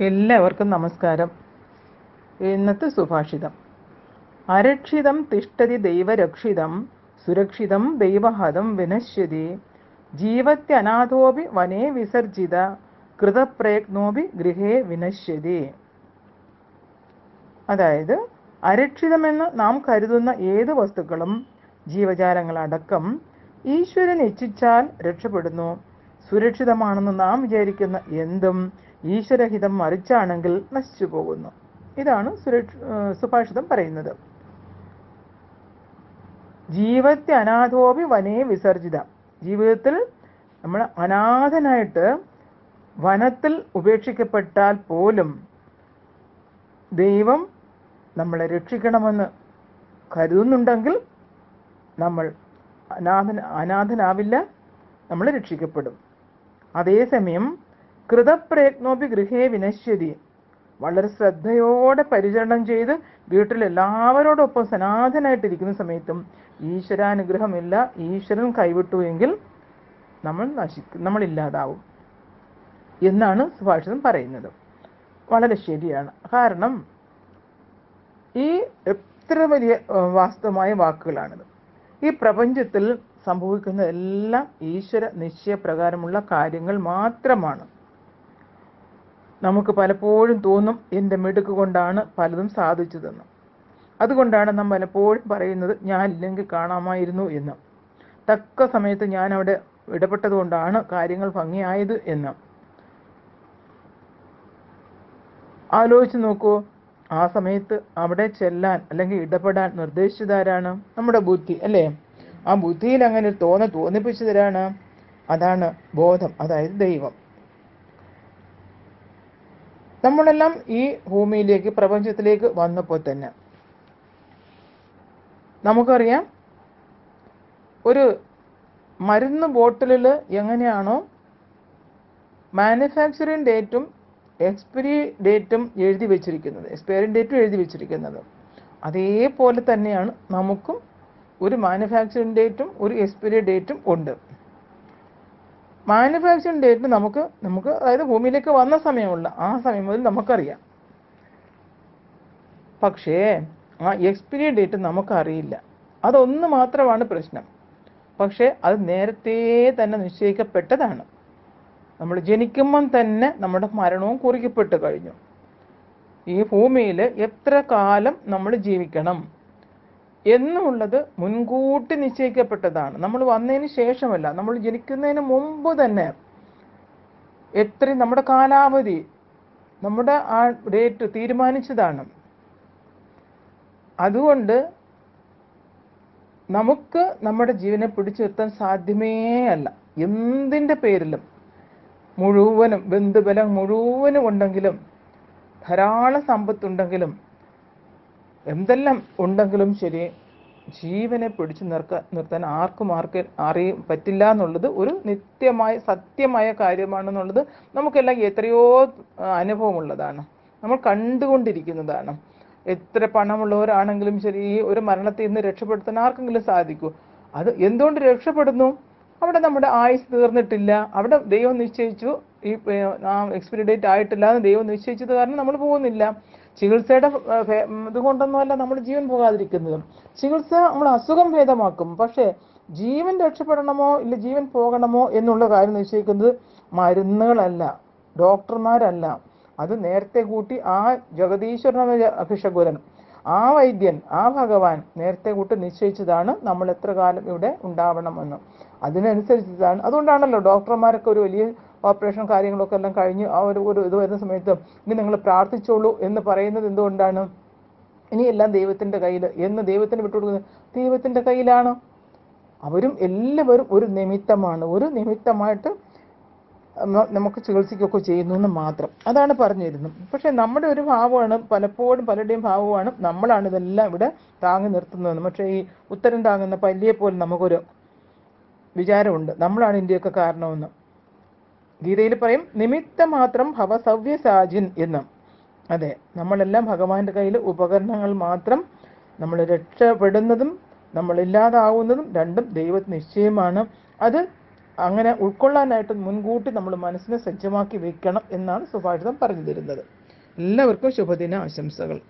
എല്ലാവർക്കും നമസ്കാരം. ഇന്നത്തെ സുഭാഷിതം: അരക്ഷിതം തിഷ്ടതി ദൈവരക്ഷിതം, സുരക്ഷിതം ദൈവഹതം വിനശ്യതി, ജീവത്യനാഥോപി വനേ വിസർജിത, കൃതപ്രയത്നോപി ഗൃഹേ വിനശ്യതി. അതായത്, അരക്ഷിതമെന്ന് നാം കരുതുന്ന ഏത് വസ്തുക്കളും, ജീവജാലങ്ങളടക്കം, ഈശ്വരൻ ഇച്ഛിച്ചാൽ രക്ഷപ്പെടുന്നു. സുരക്ഷിതമാണെന്ന് നാം വിചാരിക്കുന്ന എന്തും ഈശ്വരഹിതം മറിച്ചാണെങ്കിൽ നശിച്ചു പോകുന്നു. ഇതാണ് സുഭാഷിതം പറയുന്നത്. ജീവത്തെ അനാഥോപി വനേ വിസർജിത. ജീവിതത്തിൽ നമ്മൾ അനാഥനായിട്ട് വനത്തിൽ ഉപേക്ഷിക്കപ്പെട്ടാൽ പോലും ദൈവം നമ്മളെ രക്ഷിക്കണമെന്ന് കരുതുന്നുണ്ടെങ്കിൽ നമ്മൾ അനാഥനാവില്ല, നമ്മൾ രക്ഷിക്കപ്പെടും. അതേസമയം കൃതപ്രയത്നോപി ഗൃഹേ വിനശ്യതി. വളരെ ശ്രദ്ധയോടെ പരിചരണം ചെയ്ത് വീട്ടിൽ എല്ലാവരോടൊപ്പം സനാഥനായിട്ടിരിക്കുന്ന സമയത്തും ഈശ്വരാനുഗ്രഹമില്ല, ഈശ്വരൻ കൈവിട്ടു എങ്കിൽ നമ്മൾ ഇല്ലാതാവും എന്നാണ് സുഭാഷിതം പറയുന്നത്. വളരെ ശരിയാണ്. കാരണം ഈ എത്ര വലിയ വാസ്തവമായ വാക്കുകളാണിത്. ഈ പ്രപഞ്ചത്തിൽ സംഭവിക്കുന്ന എല്ലാം ഈശ്വര നിശ്ചയപ്രകാരമുള്ള കാര്യങ്ങൾ മാത്രമാണ്. നമുക്ക് പലപ്പോഴും തോന്നും എൻ്റെ മിടുക്ക് കൊണ്ടാണ് പലതും സാധിച്ചതെന്ന്. അതുകൊണ്ടാണ് നാം പലപ്പോഴും പറയുന്നത് ഞാൻ ഇല്ലെങ്കിൽ കാണാമായിരുന്നു എന്ന്. തക്ക സമയത്ത് ഞാൻ അവിടെ ഇടപെട്ടത് കൊണ്ടാണ് കാര്യങ്ങൾ ഭംഗിയായത് എന്ന്. ആലോചിച്ച് നോക്കൂ, ആ സമയത്ത് അവിടെ ചെല്ലാൻ അല്ലെങ്കിൽ ഇടപെടാൻ നിർദ്ദേശിച്ചതാരാണ്? നമ്മുടെ ബുദ്ധി അല്ലേ? ആ ബുദ്ധിയിൽ അങ്ങനെ തോന്നിപ്പിച്ചതാരാണ്? അതാണ് ബോധം, അതായത് ദൈവം. നമ്മളെല്ലാം ഈ ഭൂമിയിലേക്ക്, പ്രപഞ്ചത്തിലേക്ക് വന്നപ്പോൾ തന്നെ നമുക്കറിയാം, ഒരു മരുന്ന് ബോട്ടിലിൽ എങ്ങനെയാണോ മാനുഫാക്ചറിങ് ഡേറ്റും എക്സ്പയറി ഡേറ്റും എഴുതി വെച്ചിരിക്കുന്നത്, അതേപോലെ തന്നെയാണ് നമുക്കും ഒരു മാനുഫാക്ചറിങ് ഡേറ്റും ഒരു എക്സ്പയറി ഡേറ്റും ഉണ്ട്. മാനുഫാക്ചറിങ് ഡേറ്റ് നമുക്ക് അതായത് ഭൂമിയിലേക്ക് വന്ന സമയമുള്ള ആ സമയം മുതൽ നമുക്കറിയാം. പക്ഷേ ആ എക്സ്പയറി ഡേറ്റ് നമുക്കറിയില്ല. അതൊന്ന് മാത്രമാണ് പ്രശ്നം. പക്ഷേ അത് നേരത്തെ തന്നെ നിശ്ചയിക്കപ്പെട്ടതാണ്. നമ്മൾ ജനിക്കുമ്പം തന്നെ നമ്മുടെ മരണവും കുറിക്കപ്പെട്ട് കഴിഞ്ഞു. ഈ ഭൂമിയിൽ എത്ര കാലം നമ്മൾ ജീവിക്കണം എന്നുള്ളത് മുൻകൂട്ടി നിശ്ചയിക്കപ്പെട്ടതാണ്. നമ്മൾ വന്നതിന് ശേഷമല്ല, നമ്മൾ ജനിക്കുന്നതിന് മുമ്പ് തന്നെ എത്രയും നമ്മുടെ കാലാവധി, നമ്മുടെ ആ ഡേറ്റ് തീരുമാനിച്ചതാണ്. അതുകൊണ്ട് നമുക്ക് നമ്മുടെ ജീവനെ പിടിച്ചു നിർത്താൻ സാധ്യമേ അല്ല. എന്തിൻ്റെ പേരിലും മുഴുവനും, ബന്ധുബലം മുഴുവനും ഉണ്ടെങ്കിലും, ധാരാളം സമ്പത്തുണ്ടെങ്കിലും, എന്തെല്ലാം ഉണ്ടെങ്കിലും ശരി, ജീവനെ പിടിച്ചു നിർത്താൻ ആർക്കും പറ്റില്ല എന്നുള്ളത് ഒരു നിത്യമായ സത്യമായ കാര്യമാണെന്നുള്ളത് നമുക്കെല്ലാം എത്രയോ അനുഭവമുള്ളതാണ്, നമ്മൾ കണ്ടുകൊണ്ടിരിക്കുന്നതാണ്. എത്ര പണമുള്ളവരാണെങ്കിലും ശരി, ഒരു മരണത്തിൽ നിന്ന് രക്ഷപ്പെടുത്താൻ ആർക്കെങ്കിലും സാധിക്കൂ? അത് എന്തുകൊണ്ട് രക്ഷപ്പെടുന്നു? അവിടെ നമ്മുടെ ആയുസ് തീർന്നിട്ടില്ല, അവിടെ ദൈവം നിശ്ചയിച്ചു, ഈ എക്സ്പയറി ഡേറ്റ് ആയിട്ടില്ല എന്ന് ദൈവം നിശ്ചയിച്ചത് കാരണം നമ്മൾ പോകുന്നില്ല. ചികിത്സയുടെ ഇതുകൊണ്ടൊന്നുമല്ല നമ്മൾ ജീവൻ പോകാതിരിക്കുന്നത്. ചികിത്സ നമ്മൾ അസുഖം ഭേദമാക്കും. പക്ഷേ ജീവൻ രക്ഷപ്പെടണമോ ഇല്ല ജീവൻ പോകണമോ എന്നുള്ള കാര്യം നിശ്ചയിക്കുന്നത് മരുന്നുകളല്ല, ഡോക്ടർമാരല്ല. അത് നേരത്തെ കൂട്ടി ആ ജഗദീശ്വരന അഭിഷകുരൻ, ആ വൈദ്യൻ, ആ ഭഗവാൻ നേരത്തെ കൂട്ടി നിശ്ചയിച്ചതാണ് നമ്മൾ എത്ര കാലം ഇവിടെ ഉണ്ടാവണമെന്ന്. അതിനനുസരിച്ചതാണ്. അതുകൊണ്ടാണല്ലോ ഡോക്ടർമാരൊക്കെ ഒരു വലിയ ഓപ്പറേഷൻ കാര്യങ്ങളൊക്കെ എല്ലാം കഴിഞ്ഞ് ആ ഒരു ഇത് വരുന്ന സമയത്ത് ഇനി നിങ്ങൾ പ്രാർത്ഥിച്ചോളൂ എന്ന് പറയുന്നത് എന്തുകൊണ്ടാണ്? ഇനിയെല്ലാം ദൈവത്തിൻ്റെ കയ്യിൽ എന്ന് ദൈവത്തിന് വിട്ടുകൊടുക്കുന്നത് ദൈവത്തിൻ്റെ കയ്യിലാണ്. എല്ലാവരും ഒരു നിമിത്തമായിട്ട് നമുക്ക് ചികിത്സിക്കുകയൊക്കെ ചെയ്യുന്നു എന്ന് മാത്രം. അതാണ് പറഞ്ഞു തരുന്നത്. പക്ഷെ നമ്മുടെ ഒരു ഭാവമാണ്, പലപ്പോഴും പലരുടെയും ഭാവമാണ്, നമ്മളാണ് ഇതെല്ലാം ഇവിടെ താങ്ങി നിർത്തുന്നതെന്ന്. പക്ഷേ ഈ ഉത്തരം താങ്ങുന്ന പല്ലിയെ പോലെ നമുക്കൊരു വിചാരമുണ്ട്, നമ്മളാണ് ഇന്ത്യയൊക്കെ കാരണമെന്ന്. ഗീതയിൽ പറയും, നിമിത്തം മാത്രം ഭവസവ്യസാജിൻ എന്ന്. അതെ, നമ്മളെല്ലാം ഭഗവാന്റെ കയ്യിൽ ഉപകരണങ്ങൾ മാത്രം. നമ്മൾ രക്ഷപ്പെടുന്നതും നമ്മളില്ലാതാവുന്നതും രണ്ടും ദൈവ നിശ്ചയമാണ്. അത് അങ്ങനെ ഉൾക്കൊള്ളാനായിട്ട് മുൻകൂട്ടി നമ്മൾ മനസ്സിനെ സജ്ജമാക്കി വെക്കണം എന്നാണ് സുഭാഷിതം പറഞ്ഞു തരുന്നത്. എല്ലാവർക്കും ശുഭദിന ആശംസകൾ.